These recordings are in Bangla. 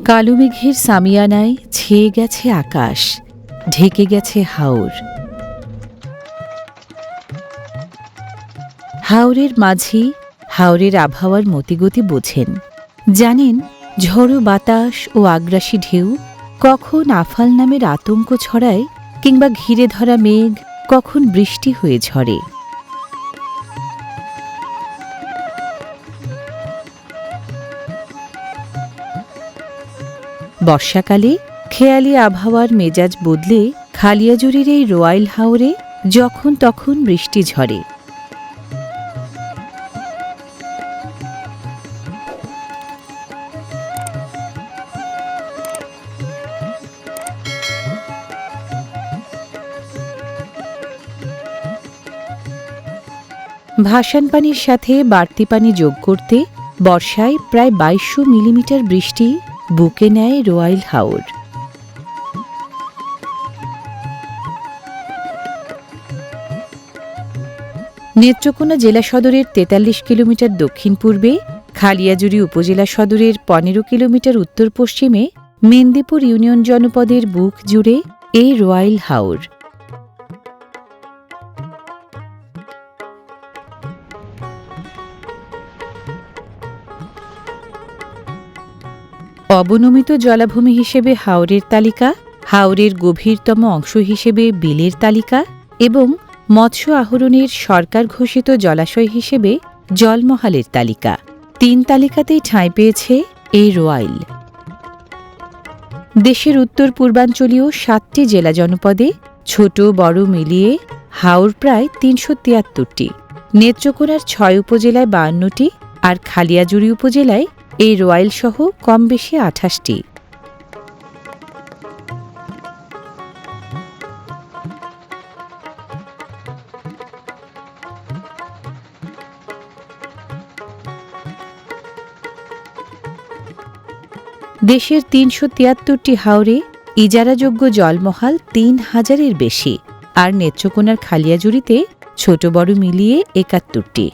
কালো মেঘের সামিয়ানায় ছেয়ে গেছে আকাশ, ঢেকে গেছে হাওর। হাওরের মাঝি হাওরের আবহাওয়ার মতিগতি বোঝেন, জানেন ঝড়ো বাতাস ও আগ্রাসী ঢেউ কখন আফাল নামের আতঙ্ক ছড়ায়, কিংবা ঘিরে ধরা মেঘ কখন বৃষ্টি হয়ে ঝরে। বর্ষাকালে খেয়ালি আবহাওয়ার মেজাজ বদলে খালিয়াজুড়ির এই রয়্যাল হাওরে যখন তখন বৃষ্টি ঝরে। ভাসান পানির সাথে বাড়তি পানি যোগ করতে বর্ষায় প্রায় 2200 মিলিমিটার বৃষ্টি বুকে নেয় রয়্যাল হাওর। নেত্রকোনা জেলা সদরের 43 কিলোমিটার দক্ষিণ পূর্বে, খালিয়াজুড়ি উপজেলা সদরের 15 কিলোমিটার উত্তর পশ্চিমে মেন্দিপুর ইউনিয়ন জনপদের বুক জুড়ে এই রয়্যাল হাওর। অবনমিত জলাভূমি হিসেবে হাওরের তালিকা, হাওরের গভীরতম অংশ হিসেবে বিলের তালিকা এবং মৎস্য আহরণের সরকার ঘোষিত জলাশয় হিসেবে জলমহালের তালিকা। 3 তালিকাতেই ঠাঁই পেয়েছে এই রয়্যাল। দেশের উত্তর পূর্বাঞ্চলীয় 7টি জেলা জনপদে ছোট বড় মিলিয়ে হাওর প্রায় 373টি। নেত্রকোনার 6 উপজেলায় 52টি আর খালিয়াজুড়ি উপজেলায় এই রয়্যাল সহ কম বেশি 28টি। দেশের 373টি হাওরে ইজারাযোগ্য জলমহাল 3000-এর বেশি, আর নেত্রকোনার খালিয়াজুড়িতে ছোট বড় মিলিয়ে 71টি।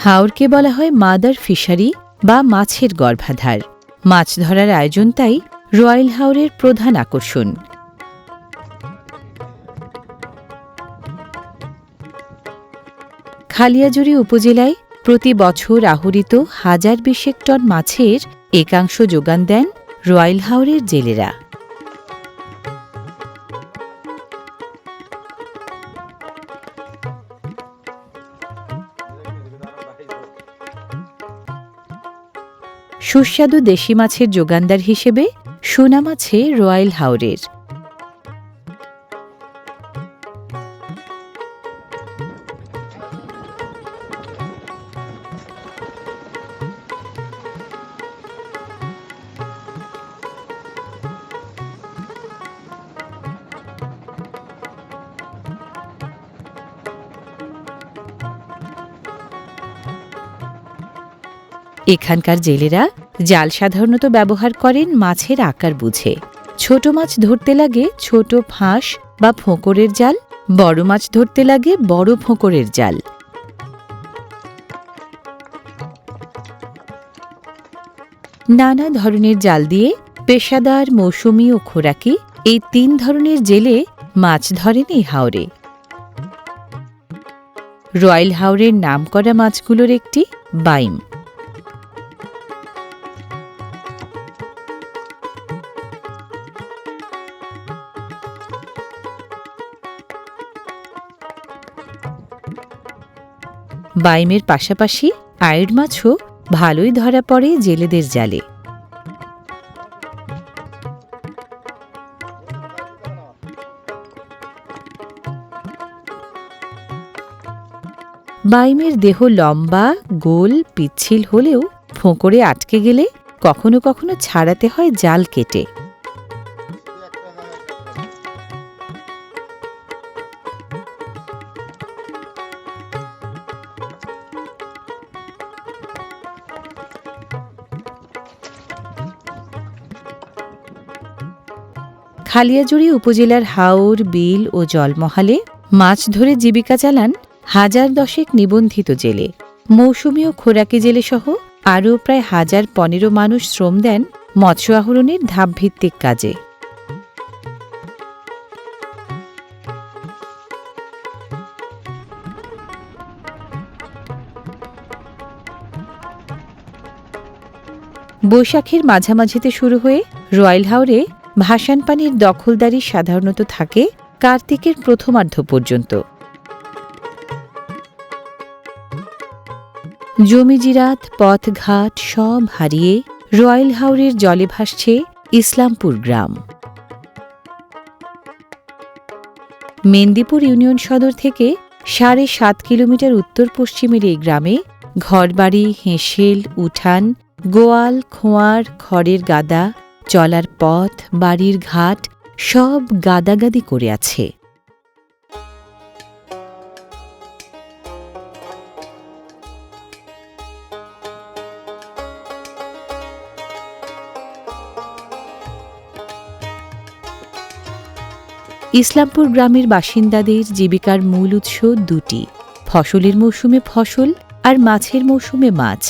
হাওরকে বলা হয় মাদার ফিশারি বা মাছের গর্ভাধার। মাছ ধরার আয়োজন তাই রয়্যাল হাওরের প্রধান আকর্ষণ। খালিয়াজুড়ি উপজেলায় প্রতি বছর আহরিত 1020 টন মাছের একাংশ যোগান দেন রয়্যাল হাওরের জেলেরা। সুস্বাদু দেশি মাছের যোগানদার হিসেবে সুনাম আছে রয়্যাল হাওরের। এখানকার জেলেরা জাল সাধারণত ব্যবহার করেন মাছের আকার বুঝে। ছোট মাছ ধরতে লাগে ছোট ফাঁস বা ফোঁকরের জাল, বড় মাছ ধরতে লাগে বড় ফোঁকরের জাল। নানা ধরনের জাল দিয়ে পেশাদার, মৌসুমি ও খোরাকি এই 3 ধরনের জেলে মাছ ধরেন এই হাওরে। রয়্যাল হাওরের নামকরা মাছগুলোর একটি বাইম। বাইমের পাশাপাশি আয়ের মাছও ভালোই ধরা পড়ে জেলেদের জালে। বাইমের দেহ লম্বা, গোল, পিচ্ছিল হলেও ফোঁকরে আটকে গেলে কখনো কখনো ছাড়াতে হয় জাল কেটে। খালিয়াজুড়ি উপজেলার হাওর, বিল ও জলমহালে মাছ ধরে জীবিকা চালান হাজার দশেক নিবন্ধিত জেলে, মৌসুমী ও খোরাকি জেলে সহ আরও প্রায় ১,০১৫ মানুষ শ্রম দেন মৎস্য আহরণের ধাপভিত্তিক কাজে। বৈশাখের মাঝামাঝিতে শুরু হয়ে রয়্যাল হাওরে ভাসান পানির দখলদারি সাধারণত থাকে কার্তিকের প্রথমার্ধ পর্যন্ত। জমিজিরাত পথঘাট সব হারিয়ে রয়্যাল হাওরের জলে ভাসছে ইসলামপুর গ্রাম। মেন্দিপুর ইউনিয়ন সদর থেকে ৭.৫ কিলোমিটার উত্তর পশ্চিমের এই গ্রামে ঘরবাড়ি, হেঁসেল, উঠান, গোয়াল, খোঁয়ার, খড়ের গাদা, চলার পথ, বাড়ির ঘাট সব গাদাগাদি করে আছে। ইসলামপুর গ্রামের বাসিন্দাদের জীবিকার মূল উৎস দুটি: ফসলের মৌসুমে ফসল আর মাছের মৌসুমে মাছ।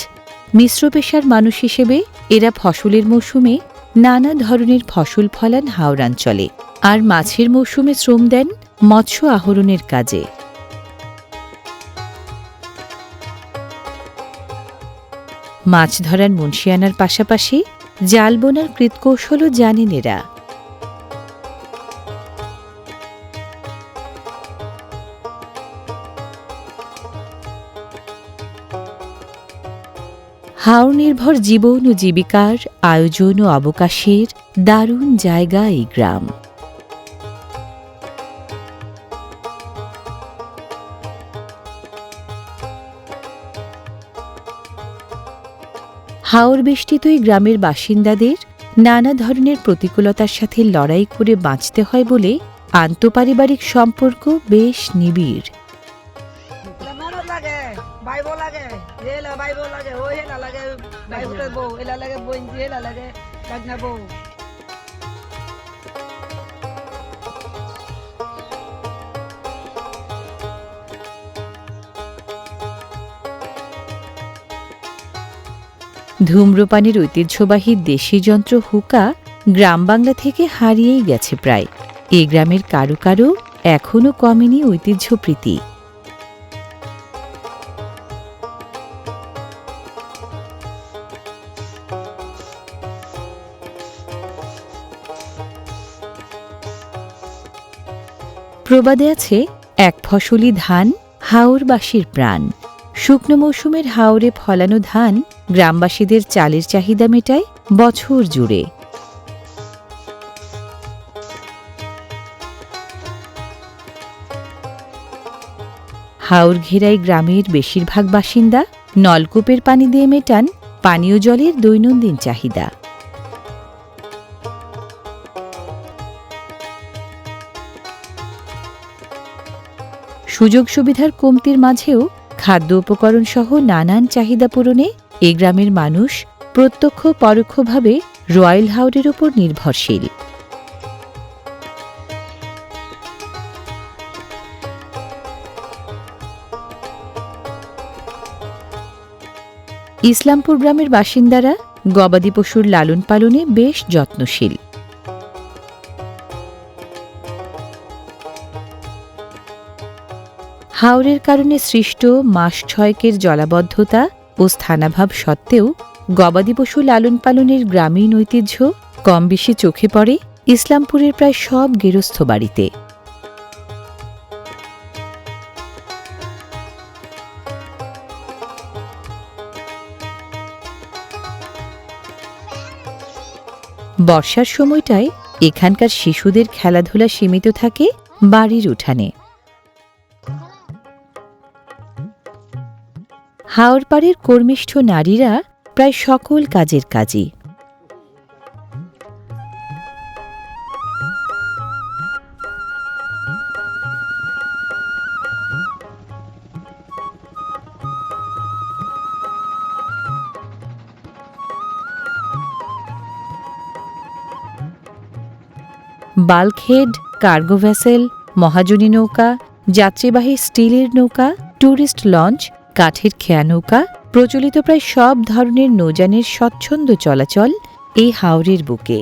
মিশ্র পেশার মানুষ হিসেবে এরা ফসলের মৌসুমে নানা ধরনের ফসল ফলান হাওরাঞ্চলে, আর মাছের মৌসুমে শ্রম দেন মৎস্য আহরণের কাজে। মাছ ধরার মুন্সিয়ানার পাশাপাশি জাল বোনার কৃতকৌশলও জানেন এরা। হাওর নির্ভর জীবন ও জীবিকার আয়োজন ও অবকাশের দারুণ জায়গা এই গ্রাম। হাওর বেষ্টিত এই গ্রামের বাসিন্দাদের নানা ধরনের প্রতিকূলতার সাথে লড়াই করে বাঁচতে হয় বলে আন্তঃপারিবারিক সম্পর্ক বেশ নিবিড়। ধূম্রপানের ঐতিহ্যবাহী দেশি যন্ত্র হুকা গ্রাম বাংলা থেকে হারিয়েই গেছে প্রায়। এই গ্রামের কারো কারো এখনও কমেনি ঐতিহ্যপ্রীতি। প্রবাদে আছে, এক ফসলি ধান হাওরবাসীর প্রাণ। শুকনো মৌসুমের হাওরে ফলানো ধান গ্রামবাসীদের চালের চাহিদা মেটায় বছর জুড়ে। হাওর ঘেরাই গ্রামের বেশিরভাগ বাসিন্দা নলকূপের পানি দিয়ে মেটান পানীয় জলের দৈনন্দিন চাহিদা। সুযোগ সুবিধার কমতির মাঝেও খাদ্য উপকরণ সহ নানান চাহিদা পূরণে এ গ্রামের মানুষ প্রত্যক্ষ পরোক্ষভাবে রয়্যাল হাওরের ওপর নির্ভরশীল। ইসলামপুর গ্রামের বাসিন্দারা গবাদি পশুর লালন পালনে বেশ যত্নশীল। হাওরের কারণে সৃষ্ট মাস ছয়েকের জলাবদ্ধতা ও স্থানাভাব সত্ত্বেও গবাদি পশু লালন পালনের গ্রামীণ ঐতিহ্য কম বেশি চোখে পড়ে ইসলামপুরের প্রায় সব গেরস্থ বাড়িতে। বর্ষার সময়টায় এখানকার শিশুদের খেলাধুলা সীমিত থাকে বাড়ির উঠানে। হাওর পাড়ের কর্মিষ্ঠ নারীরা প্রায় সকল কাজের কাজী। বাল্কহেড, কার্গো ভেসেল, মহাজনী নৌকা, যাত্রীবাহী স্টিলের নৌকা, ট্যুরিস্ট লঞ্চ, কাঠের খেয়া নৌকা, প্রচলিত প্রায় সব ধরনের নৌযানের স্বচ্ছন্দ চলাচল এই হাওরের বুকে।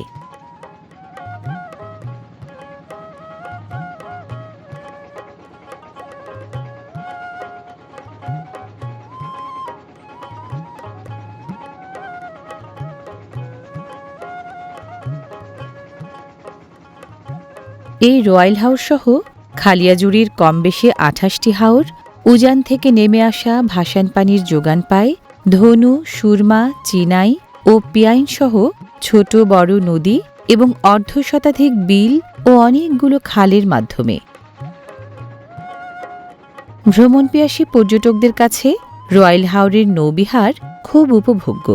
এই রয়্যাল হাওর সহ খালিয়াজুড়ির কমবেশি ২৮টি হাওর উজান থেকে নেমে আসা ভাসান পানির যোগান পায় ধনু, সুরমা, চিনাই ও পিয়াইন সহ ছোট বড় নদী এবং অর্ধশতাধিক বিল ও অনেকগুলো খালের মাধ্যমে। ভ্রমণপিয়াসী পর্যটকদের কাছে রয়্যাল হাওরের নৌবিহার খুব উপভোগ্য।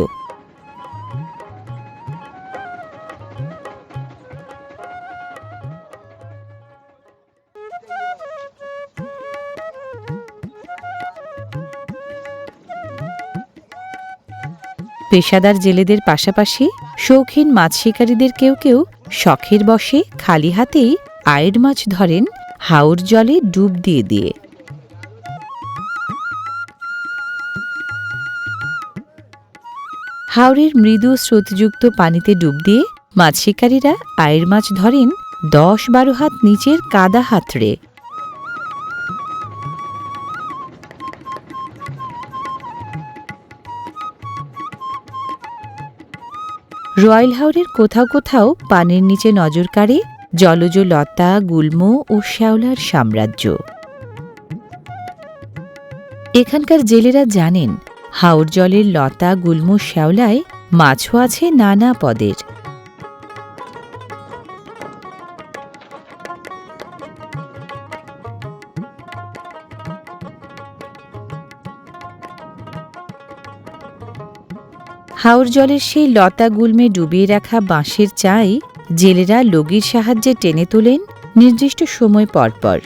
পেশাদার জেলেদের পাশাপাশি শৌখিন মাছ শিকারীদের কেউ কেউ শখের বশে খালি হাতেই আয়ের মাছ ধরেন হাওর জলে ডুব দিয়ে দিয়ে। হাওরের মৃদু স্রোতযুক্ত পানিতে ডুব দিয়ে মাছ শিকারীরা আয়ের মাছ ধরেন ১০-১২ হাত নিচের কাদা হাতড়ে। রয়্যাল হাওরের কোথাও কোথাও পানির নিচে নজর কাড়ে জলজ লতা, গুল্ম ও শ্যাওলার সাম্রাজ্য। এখানকার জেলেরা জানেন হাওর জলের লতা, গুল্ম, শ্যাওলায় মাছও আছে নানা পদের। হাওর জলের সেই লতা গুল্মে ডুবিয়ে রাখা বাঁশের চাই জেলেরা লগির সাহায্যে টেনে তোলেন নির্দিষ্ট সময় পরপর।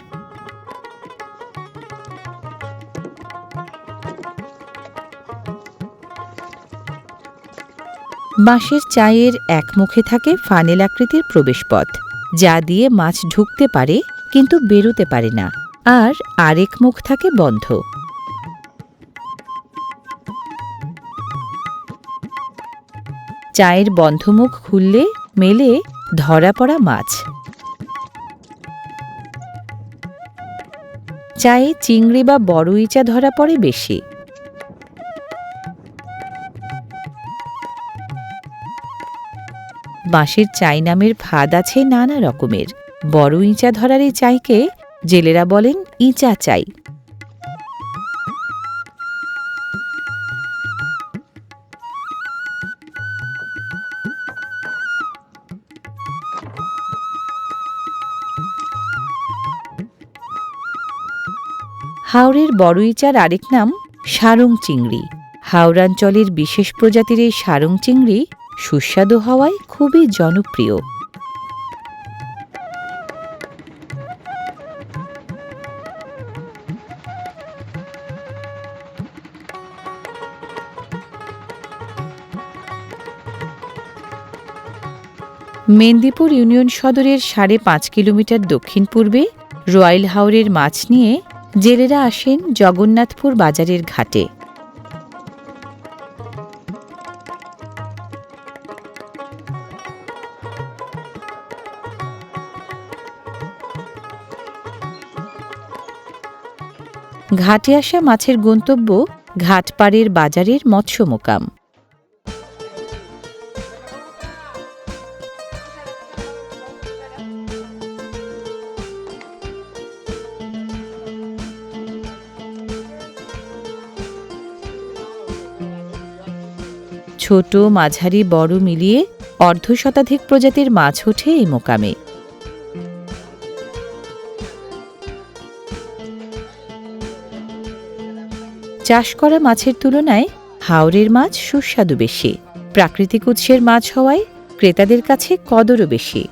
বাঁশের চাইয়ের এক মুখে থাকে ফানেল আকৃতির প্রবেশপথ, যা দিয়ে মাছ ঢুকতে পারে কিন্তু বেরোতে পারে না, আর আরেক মুখ থাকে বন্ধ। চায়ের বন্ধমুখ খুললে মেলে ধরা পড়া মাছ। চায়ে চিংড়ি বা বড় ইচা ধরা পড়ে বেশি। বাঁশের চাই নামের ফাঁদ আছে নানা রকমের। বড় ইচা ধরার এই চাইকে জেলেরা বলেন ইচা চাই। হাওরের বড় ইচার আরেক নাম সারং চিংড়ি। হাওড়াঞ্চলের বিশেষ প্রজাতির এই সারং চিংড়ি সুস্বাদু হওয়ায় খুবই জনপ্রিয়। মেন্দিপুর ইউনিয়ন সদরের ৫.৫ কিলোমিটার দক্ষিণ পূর্বে রয়্যাল হাওরের মাছ নিয়ে জেলেরা আসেন জগন্নাথপুর বাজারের ঘাটে। ঘাটে আসা মাছের গন্তব্য ঘাটপাড়ের বাজারের মৎস্য মোকাম। ছোট, মাঝারি, বড় মিলিয়ে অর্ধশতাধিক প্রজাতির মাছ ওঠে এই মোকামে। চাষ করা মাছের তুলনায় হাওরের মাছ সুস্বাদু বেশি। প্রাকৃতিক উৎসের মাছ হওয়ায় ক্রেতাদের কাছে কদরও বেশি।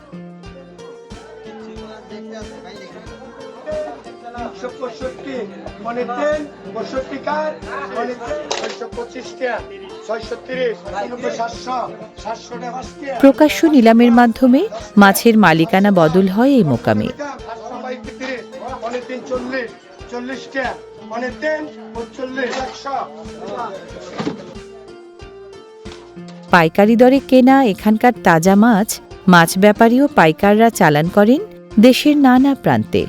প্রকাশ্য নিলামের মাধ্যমে মাছের মালিকানা বদল হয় এই মোকামে। পাইকারি দরে কেনা এখানকার তাজা মাছ মাছ ব্যাপারী ও পাইকাররা চালান করেন দেশের নানা প্রান্তে।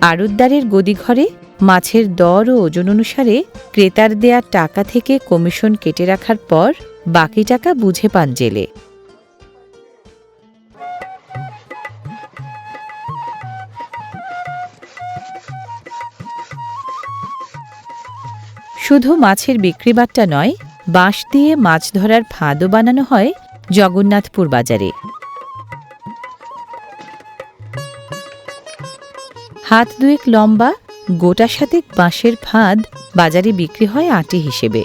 আড়তদারের গদিঘরে মাছের দর ও ওজন অনুসারে ক্রেতার দেয়া টাকা থেকে কমিশন কেটে রাখার পর বাকি টাকা বুঝে পান জেলে। শুধু মাছের বিক্রিবাট্টা নয়, বাঁশ দিয়ে মাছ ধরার ফাঁদও বানানো হয় জগন্নাথপুর বাজারে। হাত দুয়েক লম্বা গোটা সাতেক বাঁশের ফাঁদ বাজারে বিক্রি হয় আটি হিসেবে।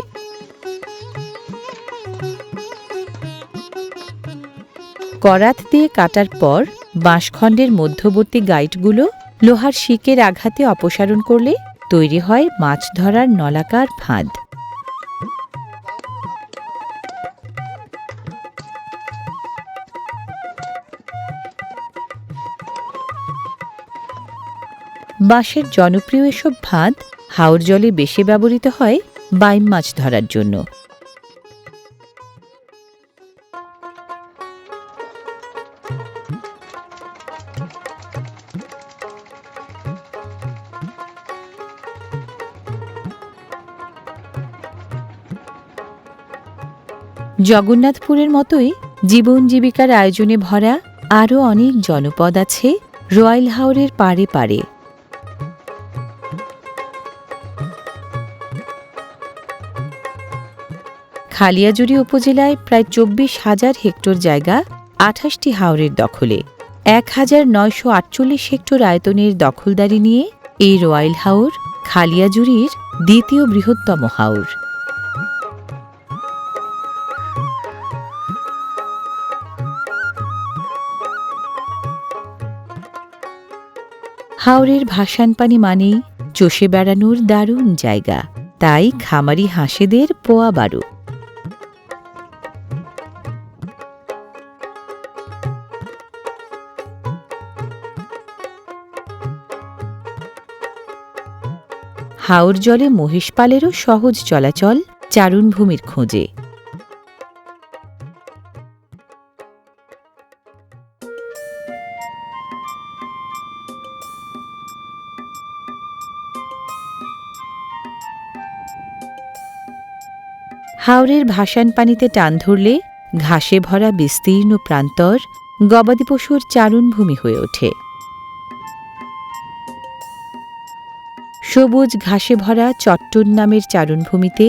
করাত দিয়ে কাটার পর বাঁশখণ্ডের মধ্যবর্তী গাইটগুলো লোহার শিকের আঘাতে অপসারণ করলে তৈরি হয় মাছ ধরার নলাকার ফাঁদ। বাঁশের জনপ্রিয় এসব ফাঁদ হাওর জলে বেশি ব্যবহৃত হয় বাইম মাছ ধরার জন্য। জগন্নাথপুরের মতোই জীবন জীবিকার আয়োজনে ভরা আরও অনেক জনপদ আছে রয়্যাল হাওরের পাড়ে পাড়ে। খালিয়াজুড়ি উপজেলায় প্রায় 24,000 হেক্টর জায়গা 28টি হাওরের দখলে। 1,948 হেক্টর আয়তনের দখলদারি নিয়ে এই রয়্যাল হাওর খালিয়াজুড়ির দ্বিতীয় বৃহত্তম হাওর। হাওরের ভাসান পানি মানেই চষে বেড়ানোর দারুণ জায়গা, তাই খামারি হাঁসেদের পোয়া বারো। হাওর জলে মহিষ পালেরও সহজ চলাচল চারণভূমির খোঁজে। হাওরের ভাসান পানিতে টান ধরলে ঘাসে ভরা বিস্তীর্ণ প্রান্তর গবাদি পশুর চারণভূমি হয়ে ওঠে। সবুজ ঘাসে ভরা চট্টন নামের চারণভূমিতে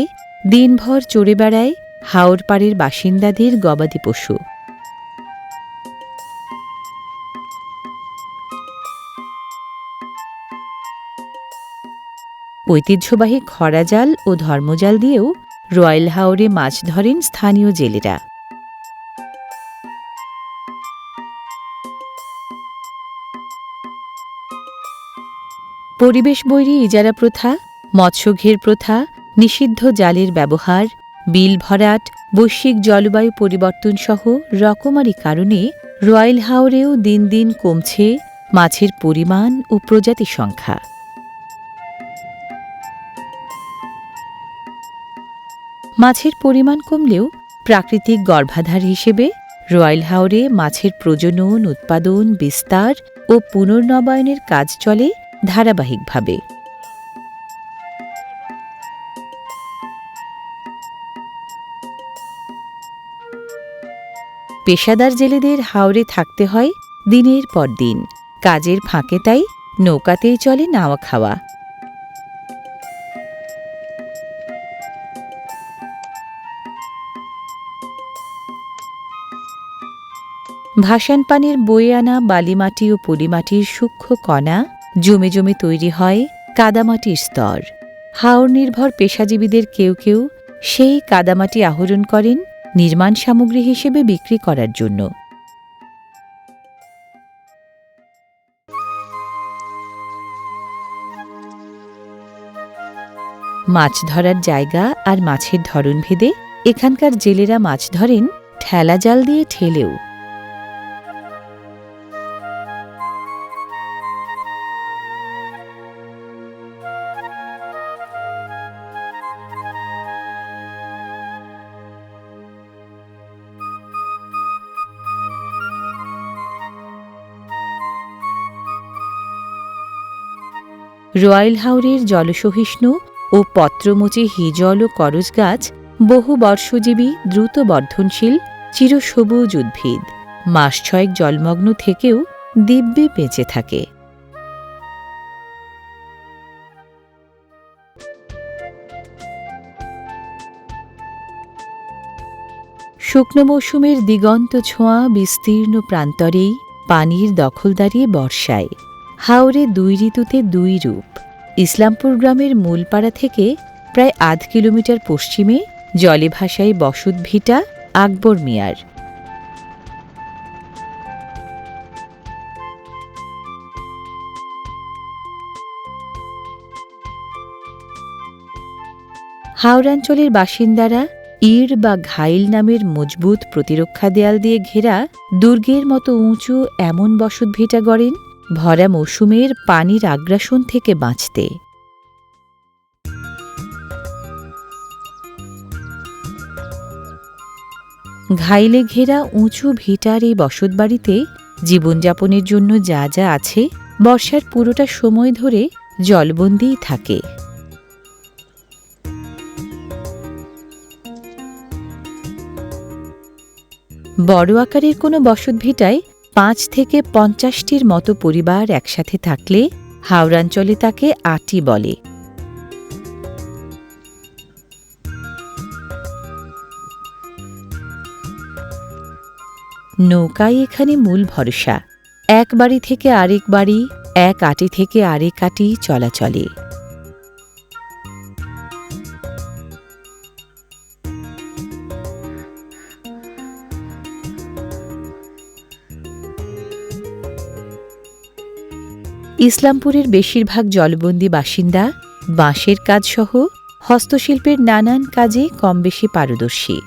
দিনভর চড়ে বেড়ায় হাওর পাড়ের বাসিন্দাদের গবাদি পশু। ঐতিহ্যবাহী খরাজাল ও ধর্মজাল দিয়েও রয়্যাল হাওরে মাছ ধরেন স্থানীয় জেলেরা। পরিবেশ বৈরী ইজারা প্রথা, মৎস্যঘের প্রথা, নিষিদ্ধ জালের ব্যবহার, বিল ভরাট, বৈশ্বিক জলবায়ু পরিবর্তন সহ রকমারি কারণে রয়্যাল হাওরেও দিন দিন কমছে মাছের পরিমাণ ও প্রজাতি সংখ্যা। মাছের পরিমাণ কমলেও প্রাকৃতিক গর্ভাধার হিসেবে রয়্যাল হাওরে মাছের প্রজনন, উৎপাদন, বিস্তার ও পুনর্নবায়নের কাজ চলে ধারাবাহিকভাবে। পেশাদার জেলেদের হাওরে থাকতে হয় দিনের পর দিন। কাজের ফাঁকে তাই নৌকাতেই চলে নাওয়া খাওয়া। ভাসান পানির বয়ে আনা বালিমাটি ও পলিমাটির সূক্ষ্ম কণা জমে জমে তৈরি হয় কাদামাটির স্তর। হাওর নির্ভর পেশাজীবীদের কেউ কেউ সেই কাদামাটি আহরণ করেন নির্মাণ সামগ্রী হিসেবে বিক্রি করার জন্য। মাছ ধরার জায়গা আর মাছের ধরন ভেদে এখানকার জেলেরা মাছ ধরেন ঠেলা জাল দিয়ে ঠেলেও। রয়্যাল হাওরের জলসহিষ্ণু ও পত্রমোচী হিজল ও করজ গাছ বহু বর্ষজীবী, দ্রুত বর্ধনশীল, চিরসবুজ উদ্ভিদ। মাস ছয়েক জলমগ্ন থেকেও দিব্যে বেঁচে থাকে। শুকনো মৌসুমের দিগন্ত ছোঁয়া বিস্তীর্ণ প্রান্তরেই পানির দখল দাঁড়িয়ে বর্ষায়। হাওরে দুই ঋতুতে দুই রূপ। ইসলামপুর গ্রামের মূলপাড়া থেকে প্রায় আধ কিলোমিটার পশ্চিমে জলে ভাসায় বসত ভিটা আকবর মিয়ার। হাওড়াঞ্চলের বাসিন্দারা ইড় বা ঘাইল নামের মজবুত প্রতিরক্ষা দেয়াল দিয়ে ঘেরা দুর্গের মতো উঁচু এমন বসত ভিটা গড়েন ভরা মৌসুমের পানির আগ্রাসন থেকে বাঁচতে। ঘাইলে ঘেরা উঁচু ভিটার এই বসতবাড়িতে জীবনযাপনের জন্য যা যা আছে বর্ষার পুরোটা সময় ধরে জলবন্দিই থাকে। বড় আকারের কোনো বসতভিটায় ৫ থেকে ৫০টির মতো পরিবার একসাথে থাকলে হাওড়াঞ্চলে তাকে আটি বলে। নৌকাই এখানে মূল ভরসা। এক বাড়ি থেকে আরেক বাড়ি, এক আটি থেকে আরেক আটি চলাচলে। ইসলামপুরের বেশিরভাগ জলবন্দী বাসিন্দা বাঁশের কাজসহ হস্তশিল্পের নানান কাজে কমবেশি পারদর্শী।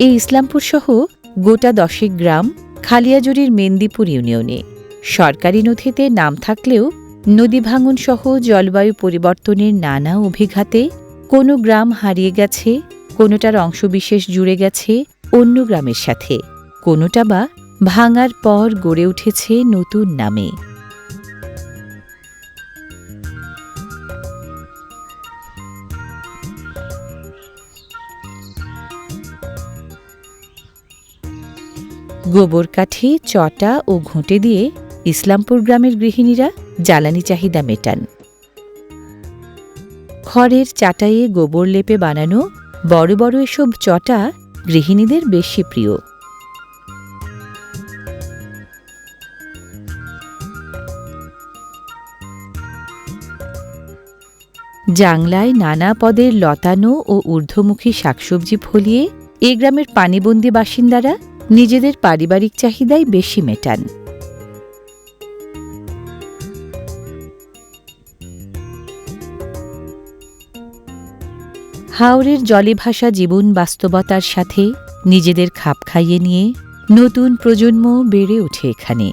এই ইসলামপুর সহ গোটা 10 গ্রাম খালিয়াজুড়ির মেন্দিপুর ইউনিয়নে। সরকারি নথিতে নাম থাকলেও নদী ভাঙন সহ জলবায়ু পরিবর্তনের নানা অভিঘাতে কোনো গ্রাম হারিয়ে গেছে, কোনোটার অংশবিশেষ জুড়ে গেছে অন্য গ্রামের সাথে, কোনোটা বা ভাঙার পর গড়ে উঠেছে নতুন নামে। গোবর কাঠি, চটা ও ঘুঁটে দিয়ে ইসলামপুর গ্রামের গৃহিণীরা জ্বালানি চাহিদা মেটান। খড়ের চাটাইয়ে গোবর লেপে বানানো বড় বড় এসব চটা গৃহিণীদের বেশি প্রিয়। জাংলায় নানা পদের লতানো ও ঊর্ধ্বমুখী শাকসবজি ফলিয়ে এ গ্রামের পানিবন্দী বাসিন্দারা নিজেদের পারিবারিক চাহিদাই বেশি মেটান। হাওরের জলে ভাসা জীবন বাস্তবতার সাথে নিজেদের খাপ খাইয়ে নিয়ে নতুন প্রজন্ম বেড়ে ওঠে এখানে।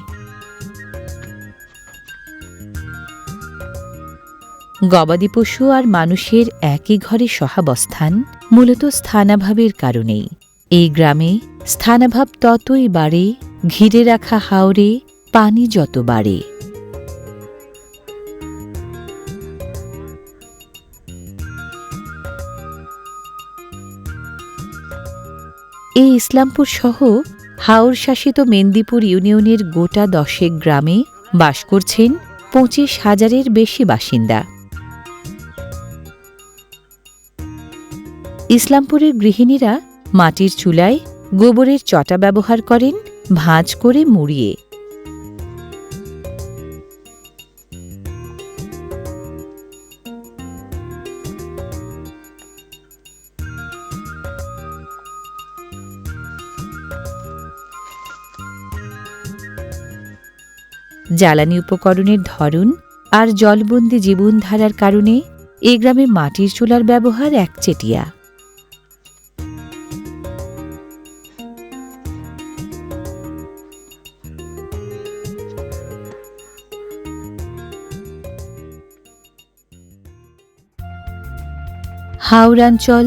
গবাদি পশু আর মানুষের একই ঘরে সহাবস্থান মূলত স্থানাভাবের কারণেই। এই গ্রামে স্থানাভাব ততই বাড়ে ঘিরে রাখা হাওরে পানি যত বাড়ে। এই ইসলামপুর সহ হাওর শাসিত মেন্দিপুর ইউনিয়নের গোটা 10 গ্রামে বাস করছেন 25,000-এর বেশি বাসিন্দা। ইসলামপুরের গৃহিণীরা মাটির চুলায় গোবরের চটা ব্যবহার করেন ভাঁজ করে মুড়িয়ে। জ্বালানি উপকরণের ধরন আর জলবন্দী জীবনধারার কারণে এ গ্রামে মাটির চুলার ব্যবহার একচেটিয়া। হাওরাঞ্চল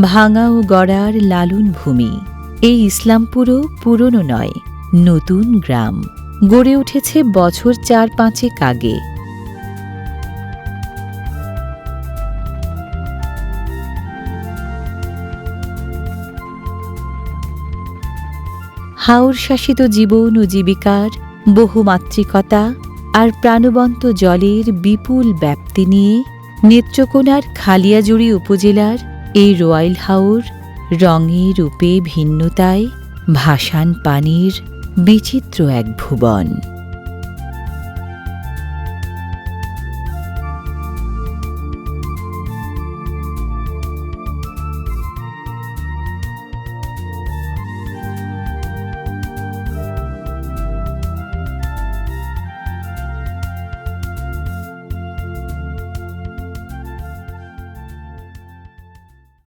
ভাঙা ও গড়ার লালন ভূমি। এই ইসলামপুরও পুরনো নয়, নতুন গ্রাম, গড়ে উঠেছে বছর 4-5 আগে। হাওর শাসিত জীবন ও জীবিকার বহুমাত্রিকতা আর প্রাণবন্ত জলের বিপুল ব্যাপ্তি নিয়ে নেত্রকোনার খালিয়াজুড়ি উপজেলার এই রয়্যাল হাওর রঙে রূপে ভিন্নতায় ভাসান পানির বিচিত্র এক ভুবন।